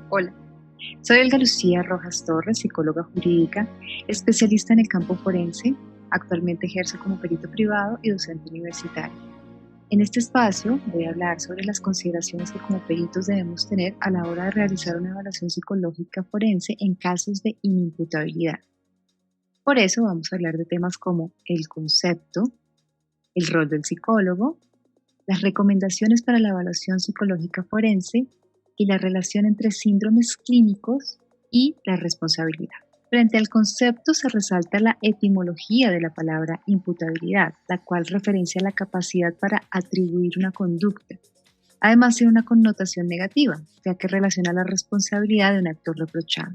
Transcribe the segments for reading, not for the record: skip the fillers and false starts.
Hola, soy Olga Lucía Rojas Torres, psicóloga jurídica, especialista en el campo forense. Actualmente ejerzo como perito privado y docente universitario. En este espacio voy a hablar sobre las consideraciones que como peritos debemos tener a la hora de realizar una evaluación psicológica forense en casos de inimputabilidad. Por eso vamos a hablar de temas como el concepto, el rol del psicólogo, las recomendaciones para la evaluación psicológica forense y la relación entre síndromes clínicos y la responsabilidad. Frente al concepto se resalta la etimología de la palabra imputabilidad, la cual referencia a la capacidad para atribuir una conducta. Además tiene una connotación negativa, ya que relaciona la responsabilidad de un acto reprochado.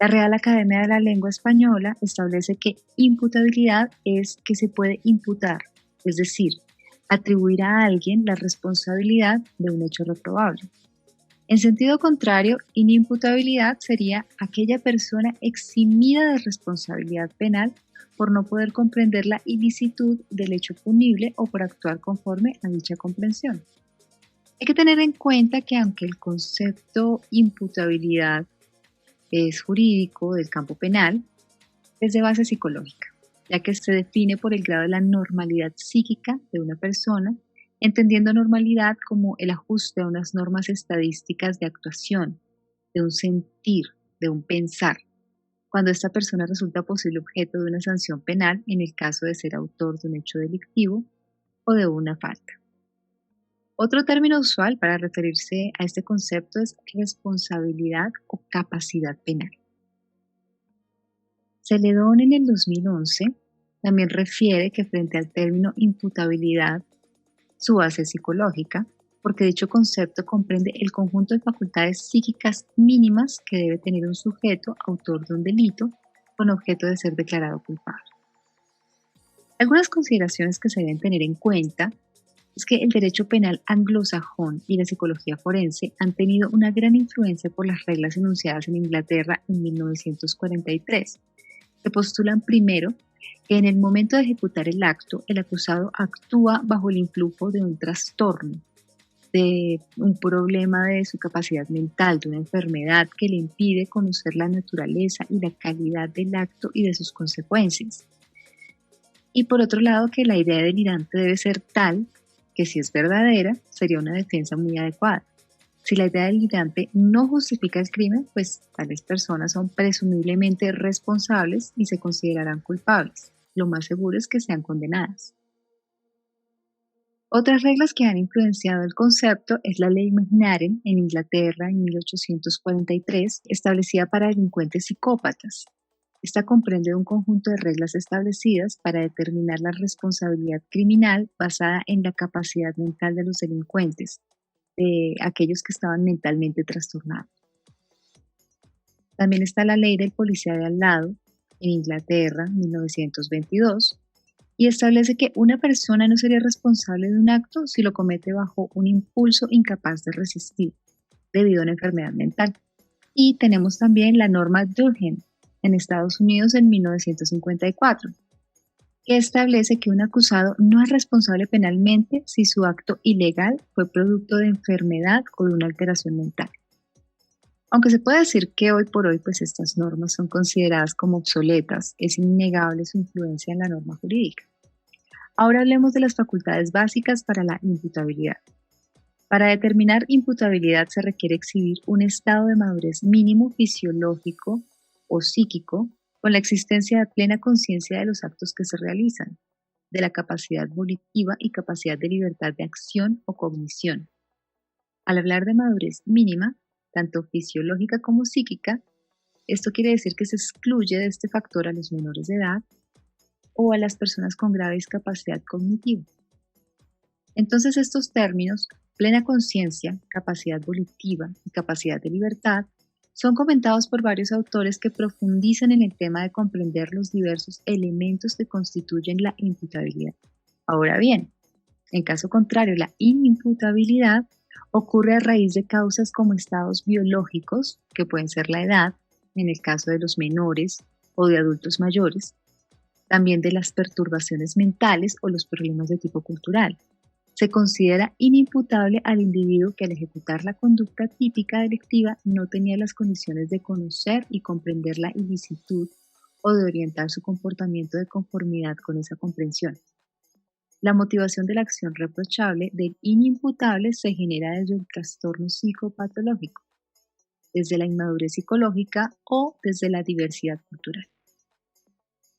La Real Academia de la Lengua Española establece que imputabilidad es que se puede imputar, es decir, atribuir a alguien la responsabilidad de un hecho reprobable. En sentido contrario, inimputabilidad sería aquella persona eximida de responsabilidad penal por no poder comprender la ilicitud del hecho punible o por actuar conforme a dicha comprensión. Hay que tener en cuenta que aunque el concepto imputabilidad es jurídico del campo penal, es de base psicológica, ya que se define por el grado de la normalidad psíquica de una persona, entendiendo normalidad como el ajuste a unas normas estadísticas de actuación, de un sentir, de un pensar, cuando esta persona resulta posible objeto de una sanción penal en el caso de ser autor de un hecho delictivo o de una falta. Otro término usual para referirse a este concepto es responsabilidad o capacidad penal. Celedón en el 2011 también refiere que frente al término imputabilidad, su base es psicológica, porque dicho concepto comprende el conjunto de facultades psíquicas mínimas que debe tener un sujeto autor de un delito con objeto de ser declarado culpable. Algunas consideraciones que se deben tener en cuenta es que el derecho penal anglosajón y la psicología forense han tenido una gran influencia por las reglas enunciadas en Inglaterra en 1943, que postulan primero que en el momento de ejecutar el acto, el acusado actúa bajo el influjo de un trastorno, de un problema de su capacidad mental, de una enfermedad que le impide conocer la naturaleza y la calidad del acto y de sus consecuencias. Y por otro lado, que la idea delirante debe ser tal que si es verdadera, sería una defensa muy adecuada. Si la idea delirante no justifica el crimen, pues tales personas son presumiblemente responsables y se considerarán culpables. Lo más seguro es que sean condenadas. Otras reglas que han influenciado el concepto es la ley Magnaren en Inglaterra en 1843, establecida para delincuentes psicópatas. Esta comprende un conjunto de reglas establecidas para determinar la responsabilidad criminal basada en la capacidad mental de los delincuentes, de aquellos que estaban mentalmente trastornados. También está la ley del policía de al lado, en Inglaterra, 1922, y establece que una persona no sería responsable de un acto si lo comete bajo un impulso incapaz de resistir, debido a una enfermedad mental. Y tenemos también la norma Durham, en Estados Unidos en 1954, que establece que un acusado no es responsable penalmente si su acto ilegal fue producto de enfermedad o de una alteración mental. Aunque se puede decir que hoy por hoy pues estas normas son consideradas como obsoletas, es innegable su influencia en la norma jurídica. Ahora hablemos de las facultades básicas para la imputabilidad. Para determinar imputabilidad se requiere exhibir un estado de madurez mínimo fisiológico o psíquico con la existencia de plena conciencia de los actos que se realizan, de la capacidad volitiva y capacidad de libertad de acción o cognición. Al hablar de madurez mínima, tanto fisiológica como psíquica, esto quiere decir que se excluye de este factor a los menores de edad o a las personas con grave discapacidad cognitiva. Entonces estos términos, plena conciencia, capacidad volitiva y capacidad de libertad, son comentados por varios autores que profundizan en el tema de comprender los diversos elementos que constituyen la imputabilidad. Ahora bien, en caso contrario, la inimputabilidad ocurre a raíz de causas como estados biológicos, que pueden ser la edad, en el caso de los menores o de adultos mayores, también de las perturbaciones mentales o los problemas de tipo cultural. Se considera inimputable al individuo que al ejecutar la conducta típica delictiva no tenía las condiciones de conocer y comprender la ilicitud o de orientar su comportamiento de conformidad con esa comprensión. La motivación de la acción reprochable del inimputable se genera desde el trastorno psicopatológico, desde la inmadurez psicológica o desde la diversidad cultural.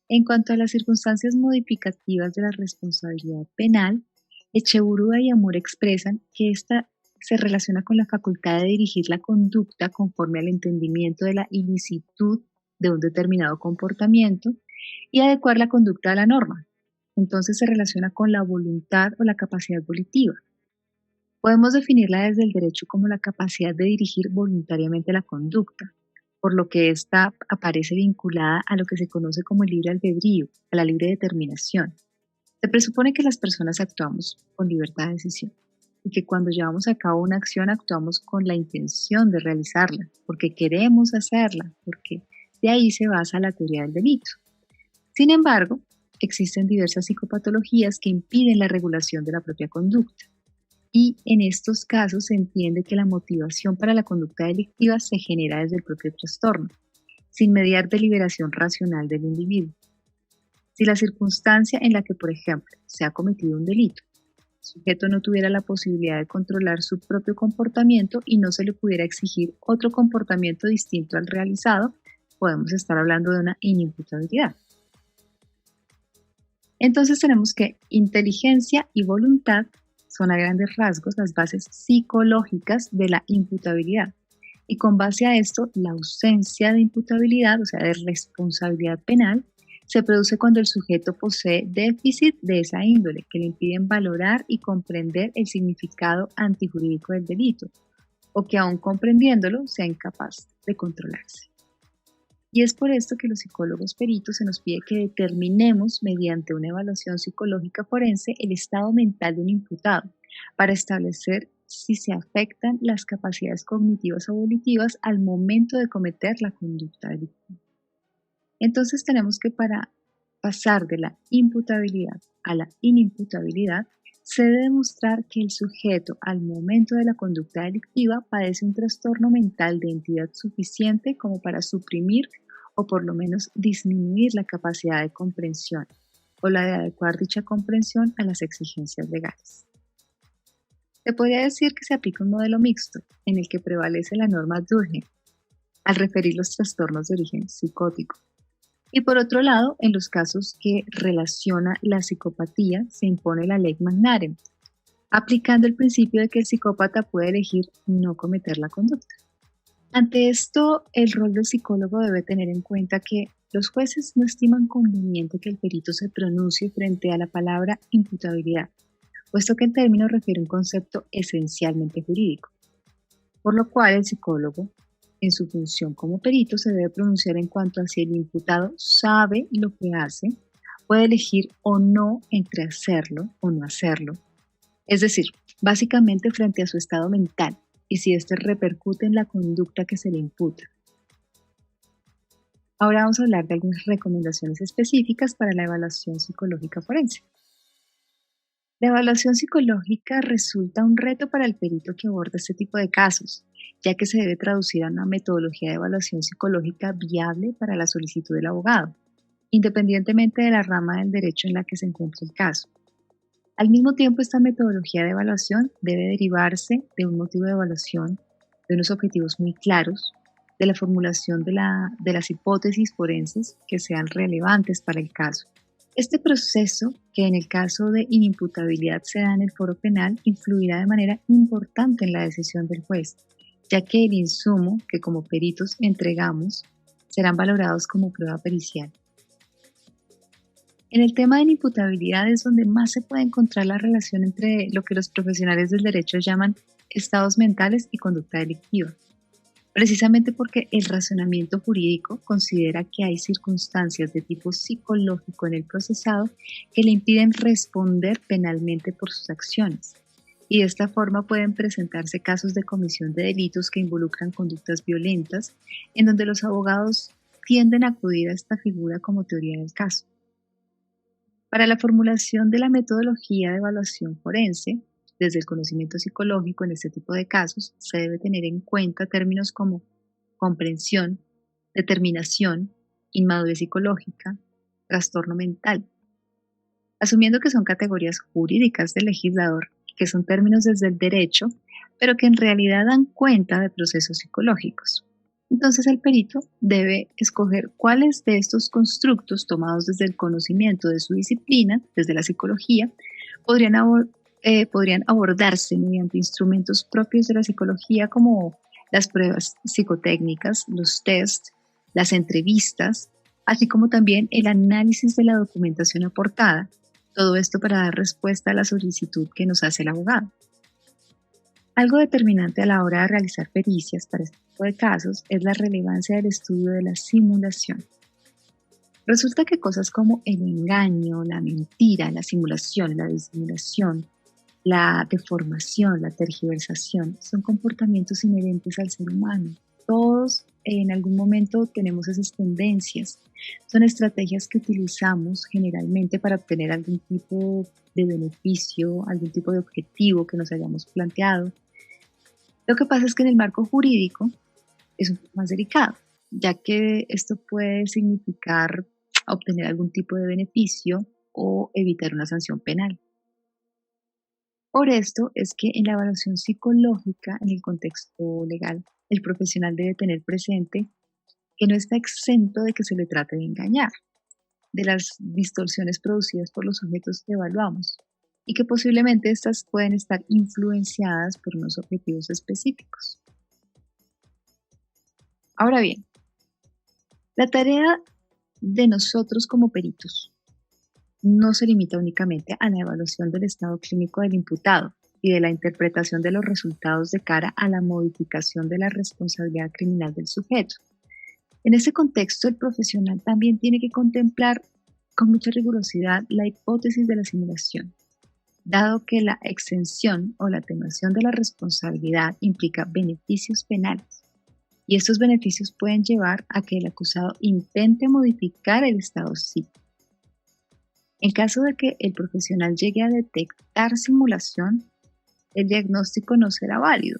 En cuanto a las circunstancias modificativas de la responsabilidad penal, Echeverría y Amor expresan que esta se relaciona con la facultad de dirigir la conducta conforme al entendimiento de la ilicitud de un determinado comportamiento y adecuar la conducta a la norma. Entonces se relaciona con la voluntad o la capacidad volitiva. Podemos definirla desde el derecho como la capacidad de dirigir voluntariamente la conducta, por lo que ésta aparece vinculada a lo que se conoce como el libre albedrío, a la libre determinación. Se presupone que las personas actuamos con libertad de decisión y que cuando llevamos a cabo una acción actuamos con la intención de realizarla, porque queremos hacerla, porque de ahí se basa la teoría del delito. Sin embargo, existen diversas psicopatologías que impiden la regulación de la propia conducta. Y en estos casos se entiende que la motivación para la conducta delictiva se genera desde el propio trastorno, sin mediar deliberación racional del individuo. Si la circunstancia en la que, por ejemplo, se ha cometido un delito, el sujeto no tuviera la posibilidad de controlar su propio comportamiento y no se le pudiera exigir otro comportamiento distinto al realizado, podemos estar hablando de una inimputabilidad. Entonces tenemos que inteligencia y voluntad son a grandes rasgos las bases psicológicas de la imputabilidad. Y con base a esto, la ausencia de imputabilidad, o sea, de responsabilidad penal, se produce cuando el sujeto posee déficit de esa índole que le impiden valorar y comprender el significado antijurídico del delito, o que aún comprendiéndolo sea incapaz de controlarse. Y es por esto que los psicólogos peritos se nos pide que determinemos mediante una evaluación psicológica forense el estado mental de un imputado para establecer si se afectan las capacidades cognitivas o volitivas al momento de cometer la conducta delictiva. Entonces tenemos que para pasar de la imputabilidad a la inimputabilidad, se debe demostrar que el sujeto al momento de la conducta delictiva padece un trastorno mental de entidad suficiente como para suprimir o por lo menos disminuir la capacidad de comprensión o la de adecuar dicha comprensión a las exigencias legales. Se podría decir que se aplica un modelo mixto en el que prevalece la norma Durkheim al referir los trastornos de origen psicótico. Y por otro lado, en los casos que relaciona la psicopatía, se impone la ley Magnarem, aplicando el principio de que el psicópata puede elegir no cometer la conducta. Ante esto, el rol del psicólogo debe tener en cuenta que los jueces no estiman conveniente que el perito se pronuncie frente a la palabra imputabilidad, puesto que el término refiere a un concepto esencialmente jurídico, por lo cual el psicólogo, en su función como perito, se debe pronunciar en cuanto a si el imputado sabe lo que hace, puede elegir o no entre hacerlo o no hacerlo. Es decir, básicamente frente a su estado mental y si éste repercute en la conducta que se le imputa. Ahora vamos a hablar de algunas recomendaciones específicas para la evaluación psicológica forense. La evaluación psicológica resulta un reto para el perito que aborda este tipo de casos, ya que se debe traducir a una metodología de evaluación psicológica viable para la solicitud del abogado, independientemente de la rama del derecho en la que se encuentre el caso. Al mismo tiempo, esta metodología de evaluación debe derivarse de un motivo de evaluación, de unos objetivos muy claros, de la formulación de las hipótesis forenses que sean relevantes para el caso. Este proceso, que en el caso de inimputabilidad se da en el foro penal, influirá de manera importante en la decisión del juez, ya que el insumo que como peritos entregamos serán valorados como prueba pericial. En el tema de inimputabilidad es donde más se puede encontrar la relación entre lo que los profesionales del derecho llaman estados mentales y conducta delictiva, precisamente porque el razonamiento jurídico considera que hay circunstancias de tipo psicológico en el procesado que le impiden responder penalmente por sus acciones, y de esta forma pueden presentarse casos de comisión de delitos que involucran conductas violentas, en donde los abogados tienden a acudir a esta figura como teoría del caso. Para la formulación de la metodología de evaluación forense, Desde el conocimiento psicológico en este tipo de casos se debe tener en cuenta términos como comprensión, determinación, inmadurez psicológica, trastorno mental, asumiendo que son categorías jurídicas del legislador y que son términos desde el derecho, pero que en realidad dan cuenta de procesos psicológicos. Entonces el perito debe escoger cuáles de estos constructos tomados desde el conocimiento de su disciplina, desde la psicología, podrían abordarse mediante instrumentos propios de la psicología como las pruebas psicotécnicas, los tests, las entrevistas, así como también el análisis de la documentación aportada. Todo esto para dar respuesta a la solicitud que nos hace el abogado. Algo determinante a la hora de realizar pericias para este tipo de casos es la relevancia del estudio de la simulación. Resulta que cosas como el engaño, la mentira, la simulación, la disimulación, la deformación, la tergiversación, son comportamientos inherentes al ser humano. Todos en algún momento tenemos esas tendencias. Son estrategias que utilizamos generalmente para obtener algún tipo de beneficio, algún tipo de objetivo que nos hayamos planteado. Lo que pasa es que en el marco jurídico es un poco más delicado, ya que esto puede significar obtener algún tipo de beneficio o evitar una sanción penal. Por esto es que en la evaluación psicológica, en el contexto legal, el profesional debe tener presente que no está exento de que se le trate de engañar, de las distorsiones producidas por los sujetos que evaluamos, y que posiblemente estas pueden estar influenciadas por unos objetivos específicos. Ahora bien, la tarea de nosotros como peritos no se limita únicamente a la evaluación del estado clínico del imputado y de la interpretación de los resultados de cara a la modificación de la responsabilidad criminal del sujeto. En ese contexto, el profesional también tiene que contemplar con mucha rigurosidad la hipótesis de la simulación, dado que la exención o la atenuación de la responsabilidad implica beneficios penales, y estos beneficios pueden llevar a que el acusado intente modificar el estado psíquico. En caso de que el profesional llegue a detectar simulación, el diagnóstico no será válido.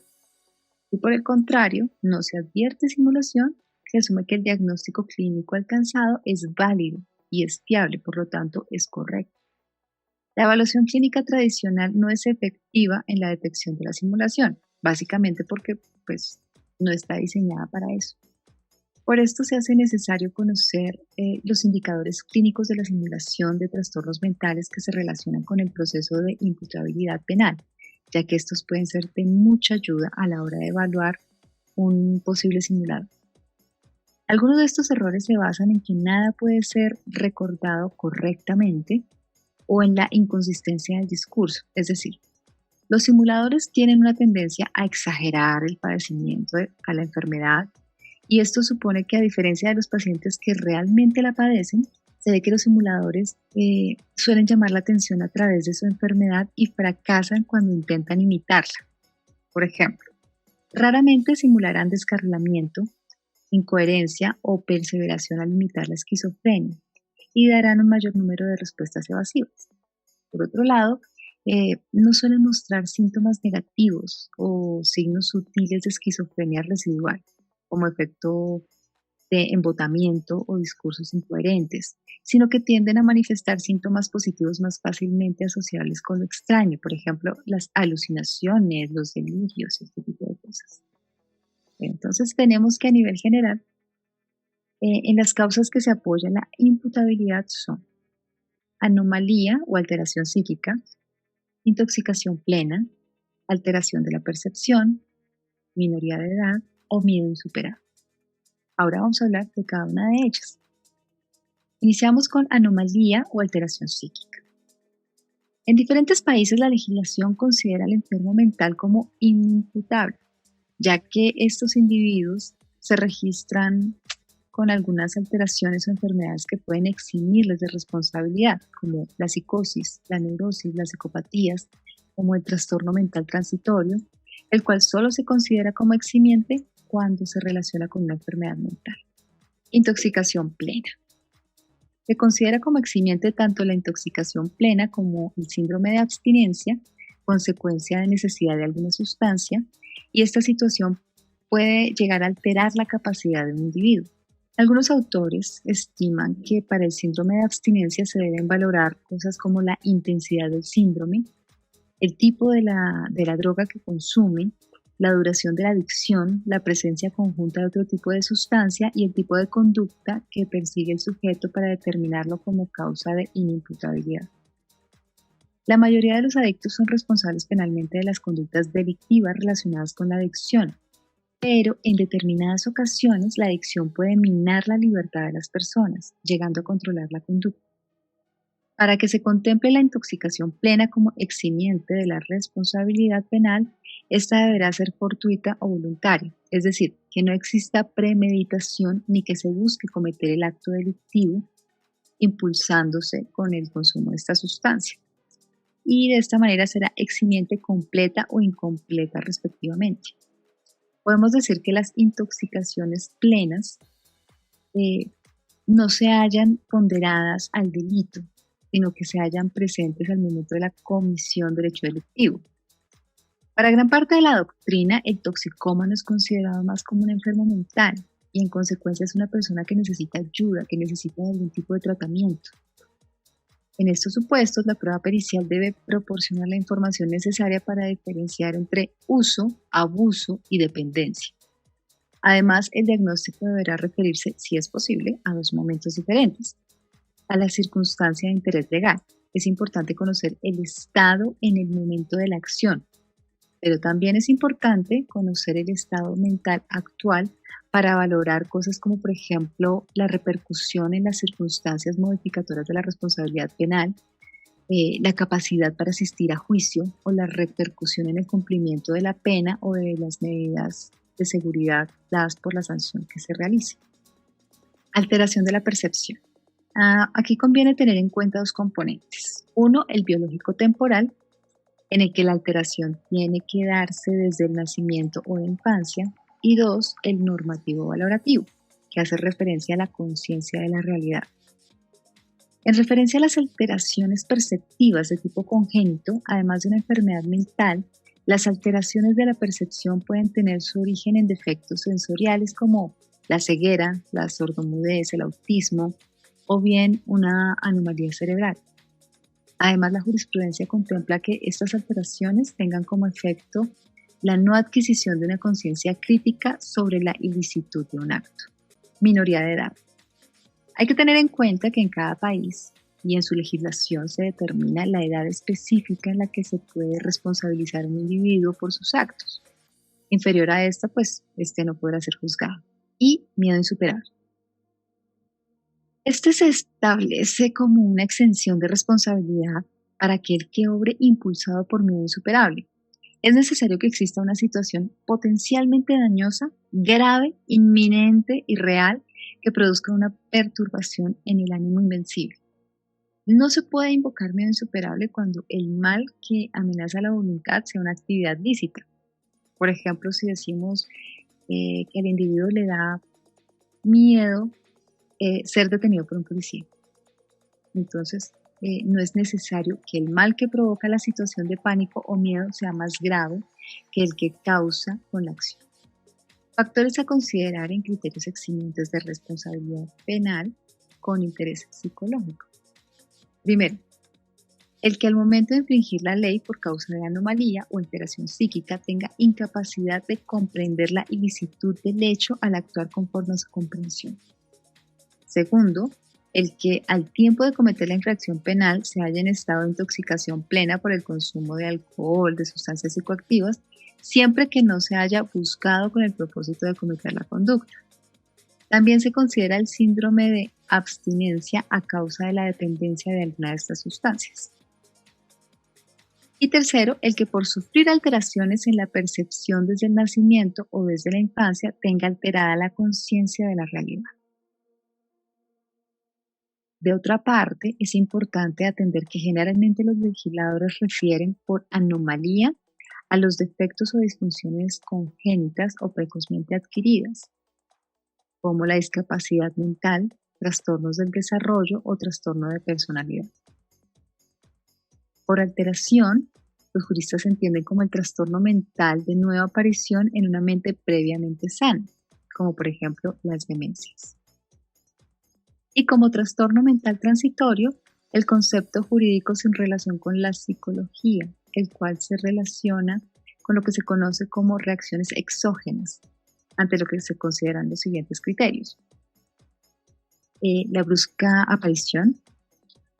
Si por el contrario no se advierte simulación, se asume que el diagnóstico clínico alcanzado es válido y es fiable, por lo tanto es correcto. La evaluación clínica tradicional no es efectiva en la detección de la simulación, básicamente porque no está diseñada para eso. Por esto se hace necesario conocer los indicadores clínicos de la simulación de trastornos mentales que se relacionan con el proceso de imputabilidad penal, ya que estos pueden ser de mucha ayuda a la hora de evaluar un posible simulado. Algunos de estos errores se basan en que nada puede ser recordado correctamente o en la inconsistencia del discurso, es decir, los simuladores tienen una tendencia a exagerar el padecimiento a la enfermedad, y esto supone que, a diferencia de los pacientes que realmente la padecen, se ve que los simuladores suelen llamar la atención a través de su enfermedad y fracasan cuando intentan imitarla. Por ejemplo, raramente simularán descarrilamiento, incoherencia o perseveración al imitar la esquizofrenia y darán un mayor número de respuestas evasivas. Por otro lado, no suelen mostrar síntomas negativos o signos sutiles de esquizofrenia residual, como efecto de embotamiento o discursos incoherentes, sino que tienden a manifestar síntomas positivos más fácilmente asociables con lo extraño, por ejemplo, las alucinaciones, los delirios, este tipo de cosas. Entonces tenemos que, a nivel general, en las causas que se apoya la imputabilidad son anomalía o alteración psíquica, intoxicación plena, alteración de la percepción, minoría de edad o miedo insuperable. Ahora vamos a hablar de cada una de ellas. Iniciamos con anomalía o alteración psíquica. En diferentes países la legislación considera al enfermo mental como inimputable, ya que estos individuos se registran con algunas alteraciones o enfermedades que pueden eximirles de responsabilidad, como la psicosis, la neurosis, las psicopatías, como el trastorno mental transitorio, el cual solo se considera como eximiente cuando se relaciona con una enfermedad mental. Intoxicación plena. Se considera como eximiente tanto la intoxicación plena como el síndrome de abstinencia, consecuencia de necesidad de alguna sustancia, y esta situación puede llegar a alterar la capacidad de un individuo. Algunos autores estiman que para el síndrome de abstinencia se deben valorar cosas como la intensidad del síndrome, el tipo de la droga que consume, la duración de la adicción, la presencia conjunta de otro tipo de sustancia y el tipo de conducta que persigue el sujeto para determinarlo como causa de inimputabilidad. La mayoría de los adictos son responsables penalmente de las conductas delictivas relacionadas con la adicción, pero en determinadas ocasiones la adicción puede minar la libertad de las personas, llegando a controlar la conducta. Para que se contemple la intoxicación plena como eximiente de la responsabilidad penal, esta deberá ser fortuita o voluntaria, es decir, que no exista premeditación ni que se busque cometer el acto delictivo impulsándose con el consumo de esta sustancia. Y de esta manera será eximiente completa o incompleta respectivamente. Podemos decir que las intoxicaciones plenas no se hallan ponderadas al delito, sino que se hallan presentes al momento de la comisión del hecho delictivo. Para gran parte de la doctrina, el toxicómano es considerado más como un enfermo mental y en consecuencia es una persona que necesita ayuda, que necesita algún tipo de tratamiento. En estos supuestos, la prueba pericial debe proporcionar la información necesaria para diferenciar entre uso, abuso y dependencia. Además, el diagnóstico deberá referirse, si es posible, a dos momentos diferentes. A la circunstancia de interés legal. Es importante conocer el estado en el momento de la acción, pero también es importante conocer el estado mental actual para valorar cosas como, por ejemplo, la repercusión en las circunstancias modificadoras de la responsabilidad penal, la capacidad para asistir a juicio o la repercusión en el cumplimiento de la pena o de las medidas de seguridad dadas por la sanción que se realice. Alteración de la percepción. Aquí conviene tener en cuenta dos componentes. Uno, el biológico temporal, en el que la alteración tiene que darse desde el nacimiento o la infancia. Y dos, el normativo valorativo, que hace referencia a la conciencia de la realidad. En referencia a las alteraciones perceptivas de tipo congénito, además de una enfermedad mental, las alteraciones de la percepción pueden tener su origen en defectos sensoriales como la ceguera, la sordomudez, el autismo, o bien una anomalía cerebral. Además, la jurisprudencia contempla que estas alteraciones tengan como efecto la no adquisición de una conciencia crítica sobre la ilicitud de un acto. Minoría de edad. Hay que tener en cuenta que en cada país y en su legislación se determina la edad específica en la que se puede responsabilizar a un individuo por sus actos. Inferior a esta, pues, este no podrá ser juzgado. Y miedo insuperable. Este se establece como una exención de responsabilidad para aquel que obre impulsado por miedo insuperable. Es necesario que exista una situación potencialmente dañosa, grave, inminente y real que produzca una perturbación en el ánimo invencible. No se puede invocar miedo insuperable cuando el mal que amenaza la voluntad sea una actividad lícita. Por ejemplo, si decimos que al individuo le da miedo ser detenido por un policía. Entonces, no es necesario que el mal que provoca la situación de pánico o miedo sea más grave que el que causa con la acción. Factores a considerar en criterios eximientes de responsabilidad penal con interés psicológico. Primero, el que al momento de infringir la ley por causa de anomalía o alteración psíquica tenga incapacidad de comprender la ilicitud del hecho al actuar conforme a su comprensión. Segundo, el que al tiempo de cometer la infracción penal se halla en estado de intoxicación plena por el consumo de alcohol, de sustancias psicoactivas, siempre que no se haya buscado con el propósito de cometer la conducta. También se considera el síndrome de abstinencia a causa de la dependencia de alguna de estas sustancias. Y tercero, el que por sufrir alteraciones en la percepción desde el nacimiento o desde la infancia tenga alterada la conciencia de la realidad. De otra parte, es importante atender que generalmente los legisladores refieren por anomalía a los defectos o disfunciones congénitas o precozmente adquiridas, como la discapacidad mental, trastornos del desarrollo o trastorno de personalidad. Por alteración, los juristas entienden como el trastorno mental de nueva aparición en una mente previamente sana, como por ejemplo las demencias. Y como trastorno mental transitorio, el concepto jurídico sin relación con la psicología, el cual se relaciona con lo que se conoce como reacciones exógenas, ante lo que se consideran los siguientes criterios. La brusca aparición,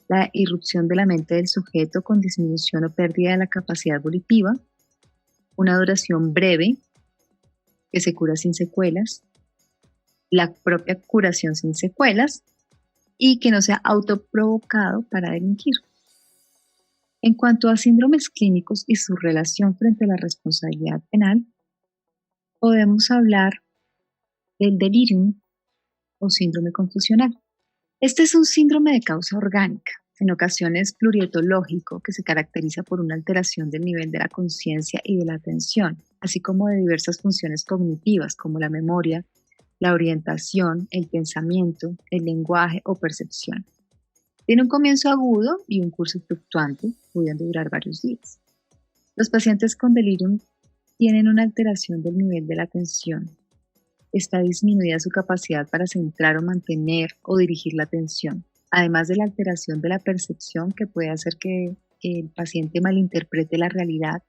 la irrupción de la mente del sujeto con disminución o pérdida de la capacidad volitiva, una duración breve que se cura sin secuelas, la propia curación sin secuelas y que no sea autoprovocado para delinquir. En cuanto a síndromes clínicos y su relación frente a la responsabilidad penal, podemos hablar del delirium o síndrome confusional. Este es un síndrome de causa orgánica, en ocasiones plurietológico, que se caracteriza por una alteración del nivel de la conciencia y de la atención, así como de diversas funciones cognitivas como la memoria, la orientación, el pensamiento, el lenguaje o percepción. Tiene un comienzo agudo y un curso fluctuante, pudiendo durar varios días. Los pacientes con delirium tienen una alteración del nivel de la atención. Está disminuida su capacidad para centrar o mantener o dirigir la atención, además de la alteración de la percepción que puede hacer que el paciente malinterprete la realidad,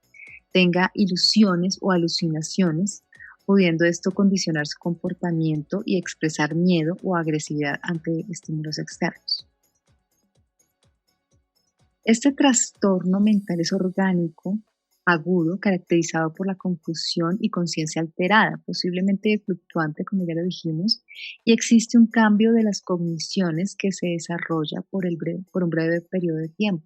tenga ilusiones o alucinaciones, pudiendo esto condicionar su comportamiento y expresar miedo o agresividad ante estímulos externos. Este trastorno mental es orgánico, agudo, caracterizado por la confusión y conciencia alterada, posiblemente fluctuante, como ya lo dijimos, y existe un cambio de las cogniciones que se desarrolla por un breve periodo de tiempo.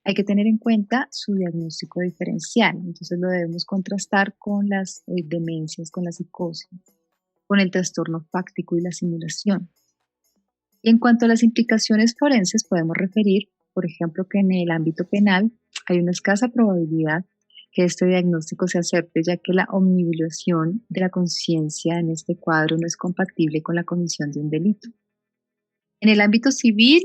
Hay que tener en cuenta su diagnóstico diferencial, entonces lo debemos contrastar con las demencias, con la psicosis, con el trastorno fáctico y la simulación. Y en cuanto a las implicaciones forenses, podemos referir, por ejemplo, que en el ámbito penal hay una escasa probabilidad que este diagnóstico se acepte, ya que la omnibilación de la conciencia en este cuadro no es compatible con la comisión de un delito. En el ámbito civil,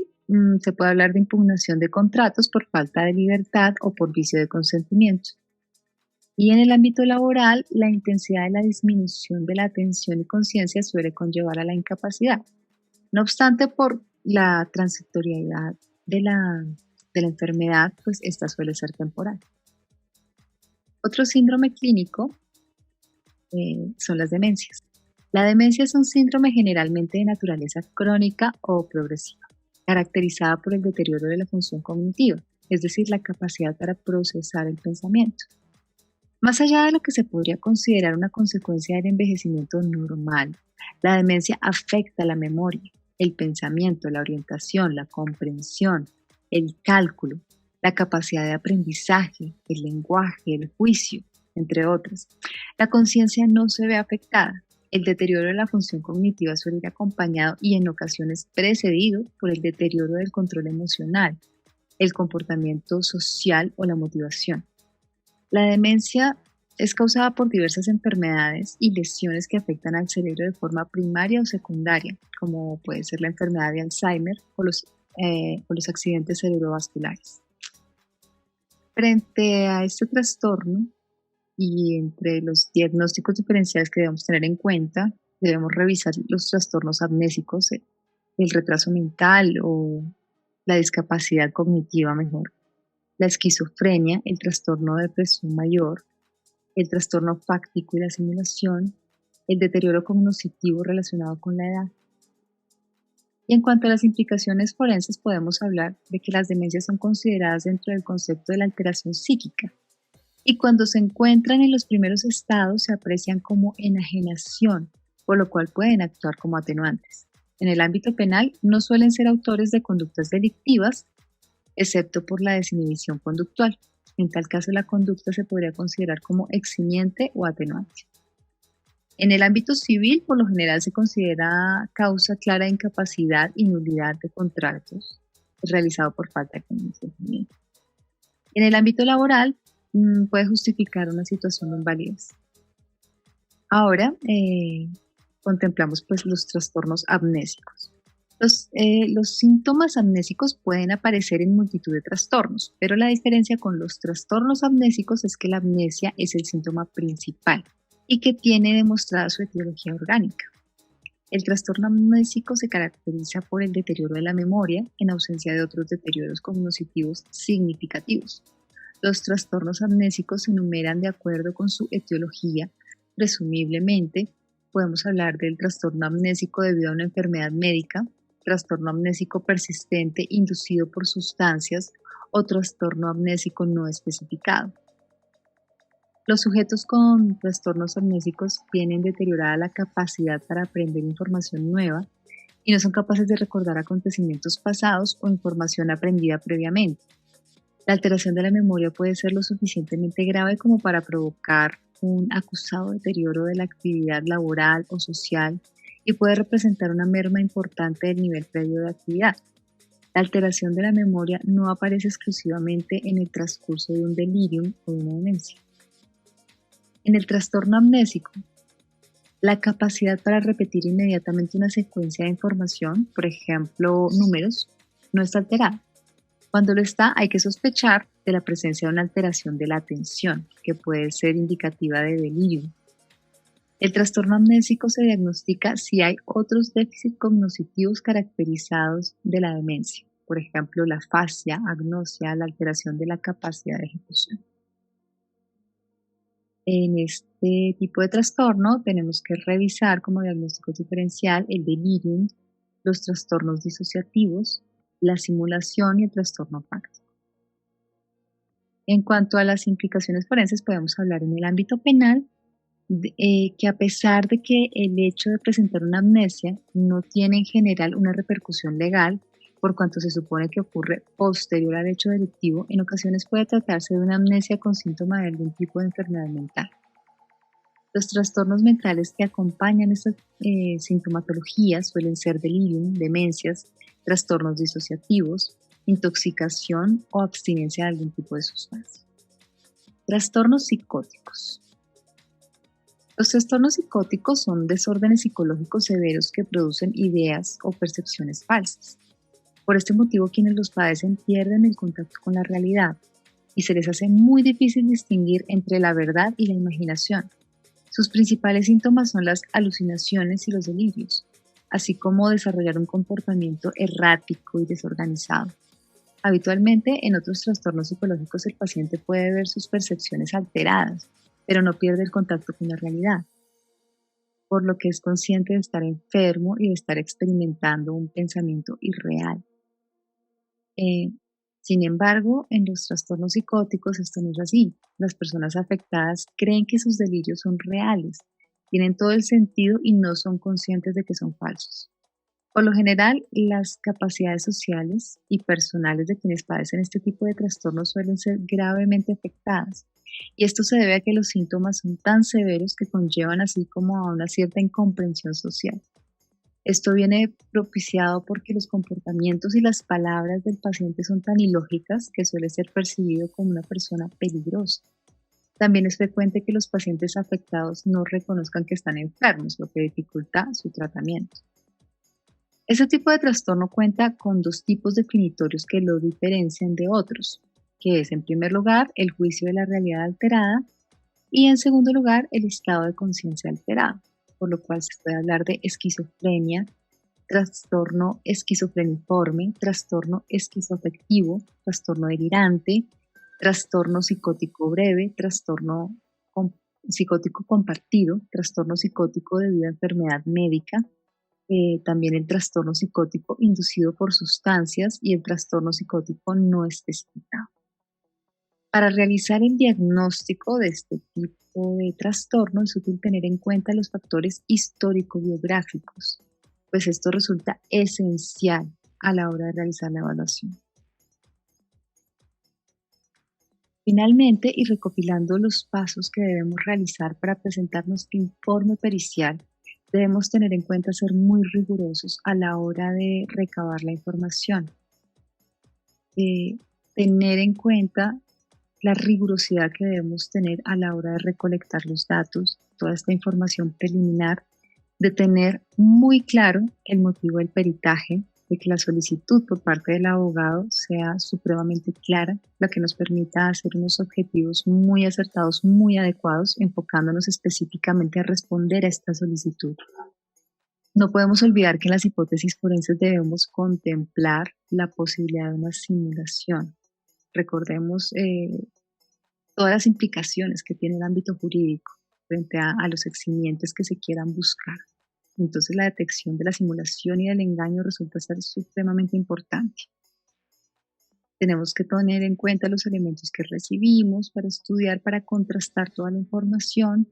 se puede hablar de impugnación de contratos por falta de libertad o por vicio de consentimiento. Y en el ámbito laboral, la intensidad de la disminución de la atención y conciencia suele conllevar a la incapacidad. No obstante, por la transitoriedad de la enfermedad, pues esta suele ser temporal. Otro síndrome clínico son las demencias. La demencia es un síndrome generalmente de naturaleza crónica o progresiva, caracterizada por el deterioro de la función cognitiva, es decir, la capacidad para procesar el pensamiento. Más allá de lo que se podría considerar una consecuencia del envejecimiento normal, la demencia afecta la memoria, el pensamiento, la orientación, la comprensión, el cálculo, la capacidad de aprendizaje, el lenguaje, el juicio, entre otras. La conciencia no se ve afectada. El deterioro de la función cognitiva suele ir acompañado y en ocasiones precedido por el deterioro del control emocional, el comportamiento social o la motivación. La demencia es causada por diversas enfermedades y lesiones que afectan al cerebro de forma primaria o secundaria, como puede ser la enfermedad de Alzheimer o los accidentes cerebrovasculares. Frente a este trastorno y entre los diagnósticos diferenciales que debemos tener en cuenta, debemos revisar los trastornos amnésicos, el retraso mental o la discapacidad cognitiva mejor, la esquizofrenia, el trastorno de depresión mayor, el trastorno fáctico y la simulación, el deterioro cognitivo relacionado con la edad. Y en cuanto a las implicaciones forenses, podemos hablar de que las demencias son consideradas dentro del concepto de la alteración psíquica y cuando se encuentran en los primeros estados se aprecian como enajenación, por lo cual pueden actuar como atenuantes. En el ámbito penal no suelen ser autores de conductas delictivas, excepto por la desinhibición conductual. En tal caso, la conducta se podría considerar como eximiente o atenuante. En el ámbito civil, por lo general, se considera causa clara de incapacidad y nulidad de contratos realizado por falta de consentimiento. En el ámbito laboral, puede justificar una situación de invalidez. Ahora, contemplamos pues, los trastornos amnésicos. Los síntomas amnésicos pueden aparecer en multitud de trastornos, pero la diferencia con los trastornos amnésicos es que la amnesia es el síntoma principal y que tiene demostrada su etiología orgánica. El trastorno amnésico se caracteriza por el deterioro de la memoria en ausencia de otros deterioros cognitivos significativos. Los trastornos amnésicos se enumeran de acuerdo con su etiología. Presumiblemente, podemos hablar del trastorno amnésico debido a una enfermedad médica, trastorno amnésico persistente inducido por sustancias o trastorno amnésico no especificado. Los sujetos con trastornos amnésicos tienen deteriorada la capacidad para aprender información nueva y no son capaces de recordar acontecimientos pasados o información aprendida previamente. La alteración de la memoria puede ser lo suficientemente grave como para provocar un acusado deterioro de la actividad laboral o social y puede representar una merma importante del nivel previo de actividad. La alteración de la memoria no aparece exclusivamente en el transcurso de un delirium o de una demencia. En el trastorno amnésico, la capacidad para repetir inmediatamente una secuencia de información, por ejemplo, números, no está alterada. Cuando lo está, hay que sospechar de la presencia de una alteración de la atención, que puede ser indicativa de delirio. El trastorno amnésico se diagnostica si hay otros déficits cognitivos caracterizados de la demencia, por ejemplo, la afasia, agnosia, la alteración de la capacidad de ejecución. En este tipo de trastorno tenemos que revisar como diagnóstico diferencial el delirium, los trastornos disociativos, la simulación y el trastorno fáctico. En cuanto a las implicaciones forenses, podemos hablar en el ámbito penal que a pesar de que el hecho de presentar una amnesia no tiene en general una repercusión legal, por cuanto se supone que ocurre posterior al hecho delictivo, en ocasiones puede tratarse de una amnesia con síntoma de algún tipo de enfermedad mental. Los trastornos mentales que acompañan estas sintomatologías suelen ser delirium, demencias, trastornos disociativos, intoxicación o abstinencia de algún tipo de sustancia. Trastornos psicóticos. Los trastornos psicóticos son desórdenes psicológicos severos que producen ideas o percepciones falsas. Por este motivo, quienes los padecen pierden el contacto con la realidad y se les hace muy difícil distinguir entre la verdad y la imaginación. Sus principales síntomas son las alucinaciones y los delirios, así como desarrollar un comportamiento errático y desorganizado. Habitualmente, en otros trastornos psicológicos el paciente puede ver sus percepciones alteradas, pero no pierde el contacto con la realidad, por lo que es consciente de estar enfermo y de estar experimentando un pensamiento irreal. Sin embargo, en los trastornos psicóticos esto no es así. Las personas afectadas creen que sus delirios son reales, tienen todo el sentido y no son conscientes de que son falsos. Por lo general, las capacidades sociales y personales de quienes padecen este tipo de trastornos suelen ser gravemente afectadas. Y esto se debe a que los síntomas son tan severos que conllevan así como a una cierta incomprensión social. Esto viene propiciado porque los comportamientos y las palabras del paciente son tan ilógicas que suele ser percibido como una persona peligrosa. También es frecuente que los pacientes afectados no reconozcan que están enfermos, lo que dificulta su tratamiento. Este tipo de trastorno cuenta con dos tipos definitorios que lo diferencian de otros, que es en primer lugar el juicio de la realidad alterada y en segundo lugar el estado de conciencia alterado, por lo cual se puede hablar de esquizofrenia, trastorno esquizofreniforme, trastorno esquizoafectivo, trastorno delirante, trastorno psicótico breve, trastorno psicótico compartido, trastorno psicótico debido a enfermedad médica, también el trastorno psicótico inducido por sustancias y el trastorno psicótico no especificado. Para realizar el diagnóstico de este tipo de trastorno es útil tener en cuenta los factores histórico-biográficos, pues esto resulta esencial a la hora de realizar la evaluación. Finalmente, y recopilando los pasos que debemos realizar para presentar nuestro informe pericial, debemos tener en cuenta ser muy rigurosos a la hora de recabar la información. Tener en cuenta la rigurosidad que debemos tener a la hora de recolectar los datos, toda esta información preliminar, de tener muy claro el motivo del peritaje, de que la solicitud por parte del abogado sea supremamente clara, la que nos permita hacer unos objetivos muy acertados, muy adecuados, enfocándonos específicamente a responder a esta solicitud. No podemos olvidar que en las hipótesis forenses debemos contemplar la posibilidad de una simulación. Recordemos todas las implicaciones que tiene el ámbito jurídico frente a los eximientes que se quieran buscar. Entonces la detección de la simulación y del engaño resulta ser supremamente importante. Tenemos que tener en cuenta los elementos que recibimos para estudiar, para contrastar toda la información,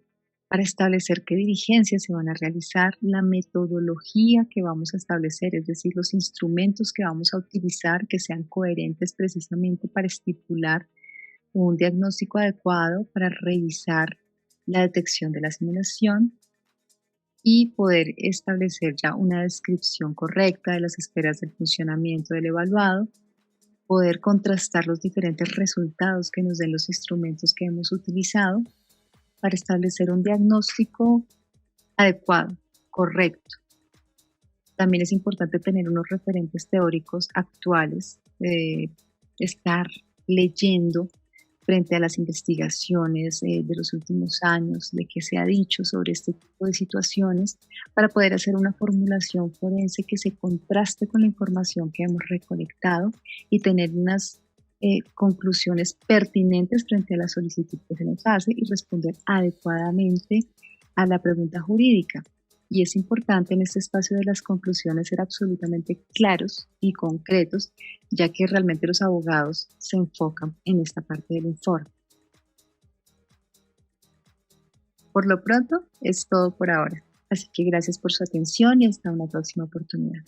para establecer qué diligencias se van a realizar, la metodología que vamos a establecer, es decir, los instrumentos que vamos a utilizar que sean coherentes precisamente para estipular un diagnóstico adecuado, para revisar la detección de la simulación y poder establecer ya una descripción correcta de las esferas del funcionamiento del evaluado, poder contrastar los diferentes resultados que nos den los instrumentos que hemos utilizado para establecer un diagnóstico adecuado, correcto. También es importante tener unos referentes teóricos actuales, estar leyendo frente a las investigaciones de los últimos años, de qué se ha dicho sobre este tipo de situaciones, para poder hacer una formulación forense que se contraste con la información que hemos recolectado y tener unas conclusiones pertinentes frente a la solicitud que se nos hace y responder adecuadamente a la pregunta jurídica. Y es importante en este espacio de las conclusiones ser absolutamente claros y concretos, ya que realmente los abogados se enfocan en esta parte del informe. Por lo pronto, es todo por ahora. Así que gracias por su atención y hasta una próxima oportunidad.